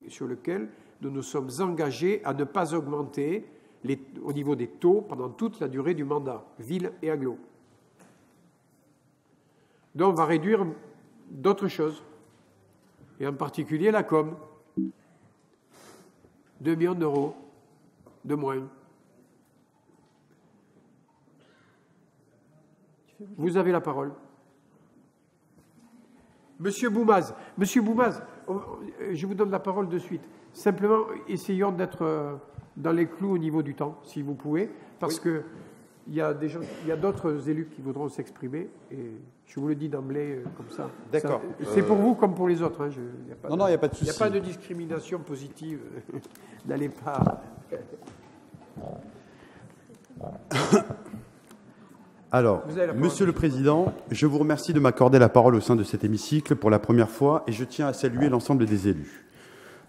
sur lequel nous nous sommes engagés à ne pas augmenter au niveau des taux pendant toute la durée du mandat, ville et agglo. Donc on va réduire d'autres choses, et en particulier la com. 2 millions d'euros de moins. Vous avez la parole. Monsieur Boumaz, je vous donne la parole de suite. Simplement, essayons d'être dans les clous au niveau du temps, si vous pouvez, parce que il y a d'autres élus qui voudront s'exprimer, et je vous le dis d'emblée comme ça. D'accord. C'est pour vous comme pour les autres. Hein, il n'y a pas de souci. Il n'y a pas de discrimination positive. N'allez pas... Alors, Monsieur le Président, je vous remercie de m'accorder la parole au sein de cet hémicycle pour la première fois, et je tiens à saluer l'ensemble des élus.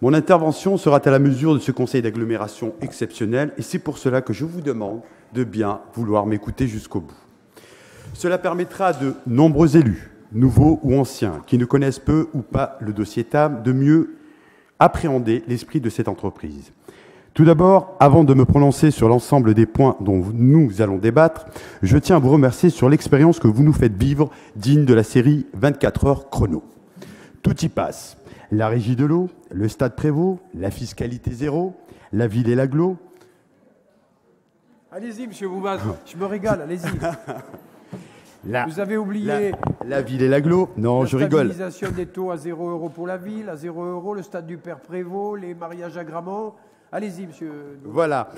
Mon intervention sera à la mesure de ce conseil d'agglomération exceptionnel, et c'est pour cela que je vous demande de bien vouloir m'écouter jusqu'au bout. Cela permettra à de nombreux élus, nouveaux ou anciens, qui ne connaissent peu ou pas le dossier TAM, de mieux appréhender l'esprit de cette entreprise. Tout d'abord, avant de me prononcer sur l'ensemble des points dont nous allons débattre, je tiens à vous remercier sur l'expérience que vous nous faites vivre, digne de la série 24 heures chrono. Tout y passe. La régie de l'eau, le stade Prévost, la fiscalité zéro, la ville et l'agglo. Allez-y, monsieur Boumaz, je me régale, allez-y. Vous avez oublié la ville et l'agglo. Non, je rigole. La stabilisation des taux à 0 € pour la ville, à 0 €, le stade du Père Prévost, les mariages à Gramont. Allez-y, monsieur. Voilà.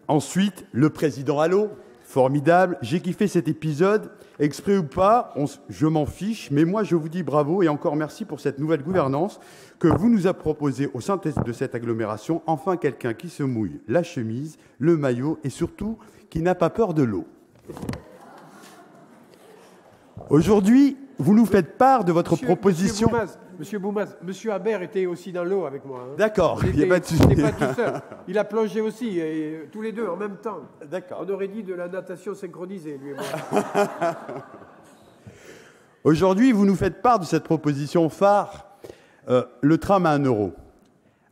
Ensuite, le président Allot, formidable. J'ai kiffé cet épisode. Exprès ou pas, je m'en fiche. Mais moi, je vous dis bravo et encore merci pour cette nouvelle gouvernance que vous nous avez proposée au sein de cette agglomération. Enfin, quelqu'un qui se mouille la chemise, le maillot et surtout qui n'a pas peur de l'eau. Aujourd'hui, vous nous faites part de votre proposition. Monsieur Boumaz, monsieur Habert était aussi dans l'eau avec moi. Hein. D'accord, il n'y a pas de souci. Il n'était pas tout seul. Il a plongé aussi, et tous les deux en même temps. D'accord. On aurait dit de la natation synchronisée, lui et moi. Aujourd'hui, vous nous faites part de cette proposition phare, le tram à 1 €,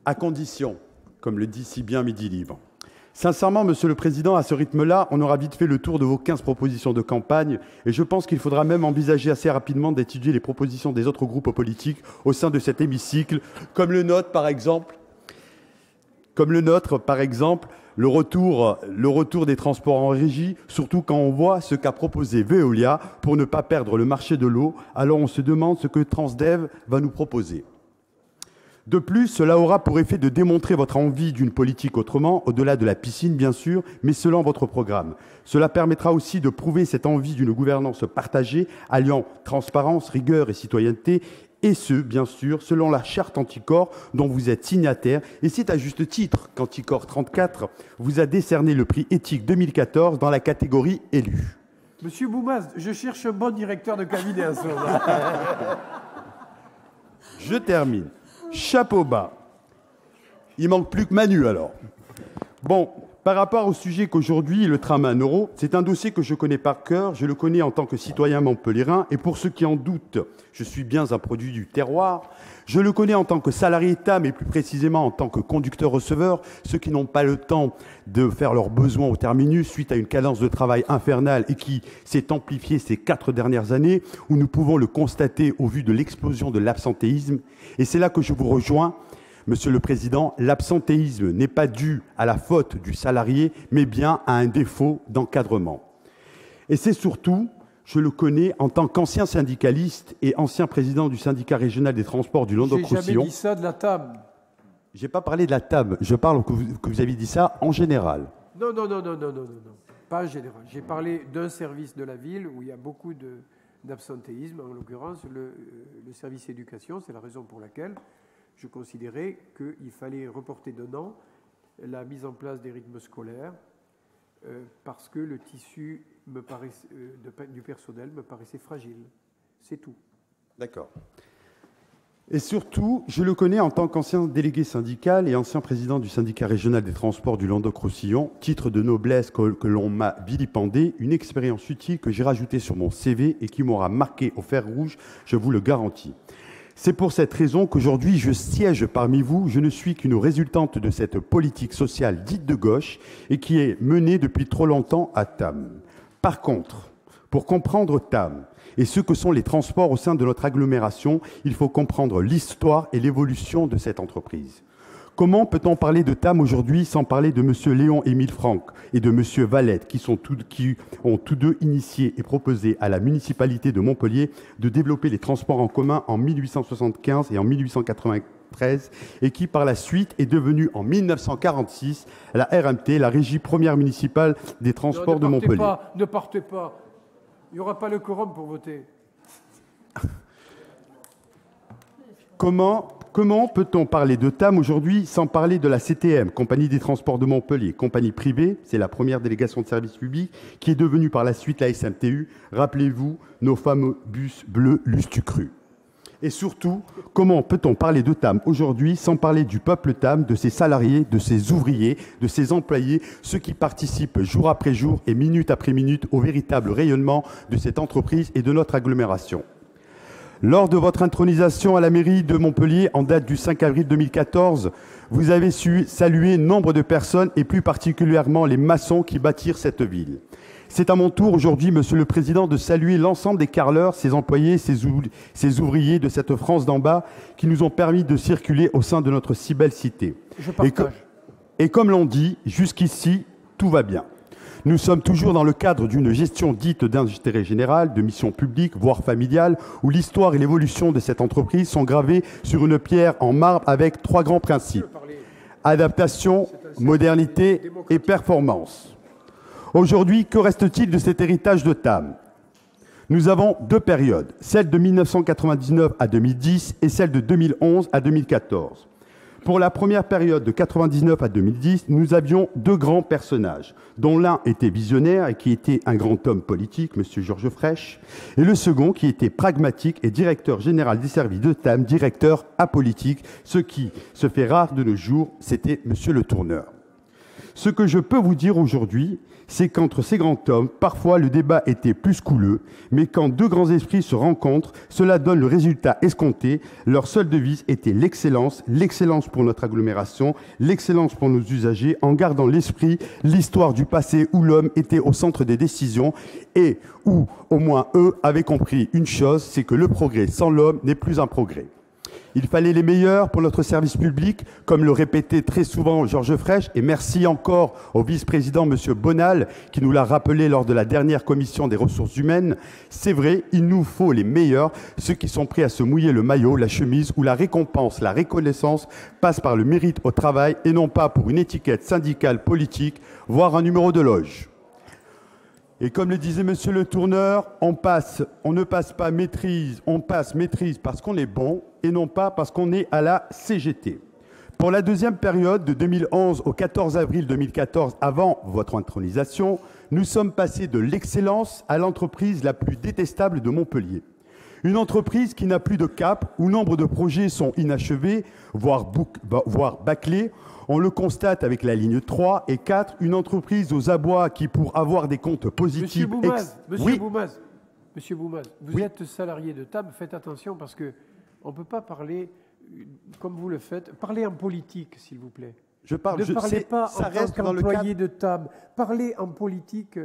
à condition, comme le dit si bien Midi Libre. Sincèrement, Monsieur le Président, à ce rythme-là, on aura vite fait le tour de vos 15 propositions de campagne et je pense qu'il faudra même envisager assez rapidement d'étudier les propositions des autres groupes politiques au sein de cet hémicycle, comme le nôtre par exemple, le retour des transports en régie, surtout quand on voit ce qu'a proposé Veolia pour ne pas perdre le marché de l'eau, alors on se demande ce que Transdev va nous proposer. De plus, cela aura pour effet de démontrer votre envie d'une politique autrement, au-delà de la piscine bien sûr, mais selon votre programme. Cela permettra aussi de prouver cette envie d'une gouvernance partagée, alliant transparence, rigueur et citoyenneté, et ce, bien sûr, selon la charte Anticorps dont vous êtes signataire. Et c'est à juste titre qu'Anticorps 34 vous a décerné le prix éthique 2014 dans la catégorie élu. Monsieur Boumaz, je cherche un bon directeur de cabinet à ce moment. Je termine. Chapeau bas. Il manque plus que Manu alors. Bon, par rapport au sujet qu'aujourd'hui, le tram à 1 €, c'est un dossier que je connais par cœur. Je le connais en tant que citoyen montpelliérain. Et pour ceux qui en doutent, je suis bien un produit du terroir. Je le connais en tant que salarié État, mais plus précisément en tant que conducteur-receveur. Ceux qui n'ont pas le temps de faire leurs besoins au terminus suite à une cadence de travail infernale et qui s'est amplifiée ces 4 dernières années, où nous pouvons le constater au vu de l'explosion de l'absentéisme. Et c'est là que je vous rejoins. Monsieur le Président, l'absentéisme n'est pas dû à la faute du salarié, mais bien à un défaut d'encadrement. Et c'est surtout, je le connais en tant qu'ancien syndicaliste et ancien président du syndicat régional des transports du Languedoc-Roussillon. J'ai jamais dit ça de la table. J'ai pas parlé de la table, je parle que vous avez dit ça en général. Non, pas en général. J'ai parlé d'un service de la ville où il y a beaucoup d'absentéisme, en l'occurrence le service éducation, c'est la raison pour laquelle je considérais qu'il fallait reporter d'un an la mise en place des rythmes scolaires parce que le tissu du personnel me paraissait fragile. C'est tout. D'accord. Et surtout, je le connais en tant qu'ancien délégué syndical et ancien président du syndicat régional des transports du Languedoc-Roussillon, titre de noblesse que l'on m'a vilipendé, une expérience utile que j'ai rajoutée sur mon CV et qui m'aura marqué au fer rouge, je vous le garantis. C'est pour cette raison qu'aujourd'hui je siège parmi vous. Je ne suis qu'une résultante de cette politique sociale dite de gauche et qui est menée depuis trop longtemps à TAM. Par contre, pour comprendre TAM et ce que sont les transports au sein de notre agglomération, il faut comprendre l'histoire et l'évolution de cette entreprise. Comment peut-on parler de TAM aujourd'hui sans parler de M. Léon-Émile Franck et de M. Valette, qui ont tous deux initié et proposé à la municipalité de Montpellier de développer les transports en commun en 1875 et en 1893 et qui, par la suite, est devenue en 1946 la RMT, la Régie première municipale des transports de Montpellier. Ne partez pas. Il n'y aura pas le quorum pour voter. Comment peut-on parler de TAM aujourd'hui sans parler de la CTM, Compagnie des Transports de Montpellier, compagnie privée, c'est la première délégation de service public, qui est devenue par la suite la SMTU. Rappelez-vous, nos fameux bus bleus Lustucru. Et surtout, comment peut-on parler de TAM aujourd'hui sans parler du peuple TAM, de ses salariés, de ses ouvriers, de ses employés, ceux qui participent jour après jour et minute après minute au véritable rayonnement de cette entreprise et de notre agglomération. Lors de votre intronisation à la mairie de Montpellier, en date du 5 avril 2014, vous avez su saluer nombre de personnes et plus particulièrement les maçons qui bâtirent cette ville. C'est à mon tour aujourd'hui, Monsieur le Président, de saluer l'ensemble des carreleurs, ses employés, ses ouvriers de cette France d'en bas qui nous ont permis de circuler au sein de notre si belle cité. Je partage. Et comme l'on dit, jusqu'ici, tout va bien. Nous sommes toujours dans le cadre d'une gestion dite d'intérêt général, de mission publique, voire familiale, où l'histoire et l'évolution de cette entreprise sont gravées sur une pierre en marbre avec trois grands principes. Adaptation, modernité et performance. Aujourd'hui, que reste-t-il de cet héritage de TAM? Nous avons deux périodes, celle de 1999 à 2010 et celle de 2011 à 2014. Pour la première période de 1999 à 2010, nous avions deux grands personnages, dont l'un était visionnaire et qui était un grand homme politique, M. Georges Frêche, et le second qui était pragmatique et directeur général des services de TAM, directeur apolitique, ce qui se fait rare de nos jours, c'était M. Le Tourneur. Ce que je peux vous dire aujourd'hui, c'est qu'entre ces grands hommes, parfois le débat était plus couleux, mais quand deux grands esprits se rencontrent, cela donne le résultat escompté. Leur seule devise était l'excellence, l'excellence pour notre agglomération, l'excellence pour nos usagers, en gardant l'esprit, l'histoire du passé où l'homme était au centre des décisions et où, au moins eux, avaient compris une chose, c'est que le progrès sans l'homme n'est plus un progrès. Il fallait les meilleurs pour notre service public, comme le répétait très souvent Georges Frêche, et merci encore au vice-président M. Bonal, qui nous l'a rappelé lors de la dernière commission des ressources humaines. C'est vrai, il nous faut les meilleurs, ceux qui sont prêts à se mouiller le maillot, la chemise, où la récompense, la reconnaissance passe par le mérite au travail et non pas pour une étiquette syndicale politique, voire un numéro de loge. Et comme le disait Monsieur Le Tourneur, on ne passe pas maîtrise, on passe maîtrise parce qu'on est bon et non pas parce qu'on est à la CGT. Pour la deuxième période, de 2011 au 14 avril 2014, avant votre intronisation, nous sommes passés de l'excellence à l'entreprise la plus détestable de Montpellier. Une entreprise qui n'a plus de cap, où nombre de projets sont inachevés, voire bâclés. On le constate avec la ligne 3 et 4, une entreprise aux abois qui, pour avoir des comptes positifs... Monsieur Boumaz, vous êtes salarié de TAM, faites attention parce qu'on ne peut pas parler, comme vous le faites, parlez en politique, s'il vous plaît. Ne parlez pas en tant qu'employé de TAM, parlez en politique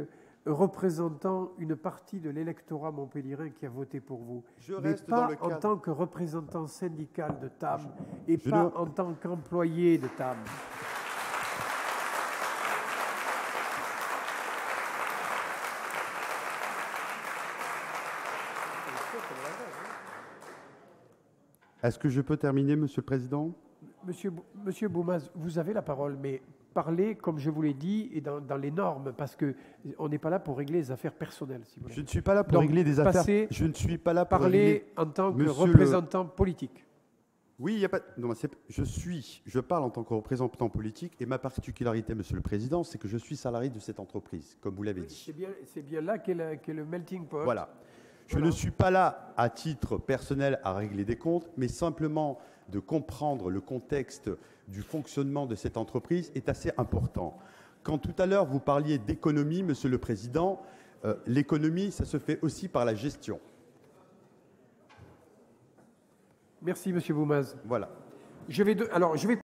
représentant une partie de l'électorat montpelliérain qui a voté pour vous. Mais pas en tant que représentant syndical de TAM et pas en tant qu'employé de TAM. Est-ce que je peux terminer, Monsieur le Président ? Monsieur Boumaz, vous avez la parole, mais parlez, comme je vous l'ai dit, et dans les normes, parce qu'on n'est pas là pour régler les affaires personnelles. Si vous voulez. Je ne suis pas là pour régler des affaires. Je ne suis pas là pour parler en tant que représentant politique. Oui, il n'y a pas. Non, je parle en tant que représentant politique, et ma particularité, Monsieur le Président, c'est que je suis salarié de cette entreprise, comme vous l'avez dit. C'est bien là qu'est le melting pot. Voilà. Je ne suis pas là à titre personnel à régler des comptes, mais simplement de comprendre le contexte du fonctionnement de cette entreprise est assez important. Quand tout à l'heure vous parliez d'économie, Monsieur le Président, l'économie, ça se fait aussi par la gestion. Merci, Monsieur Boumaz. Voilà. Je vais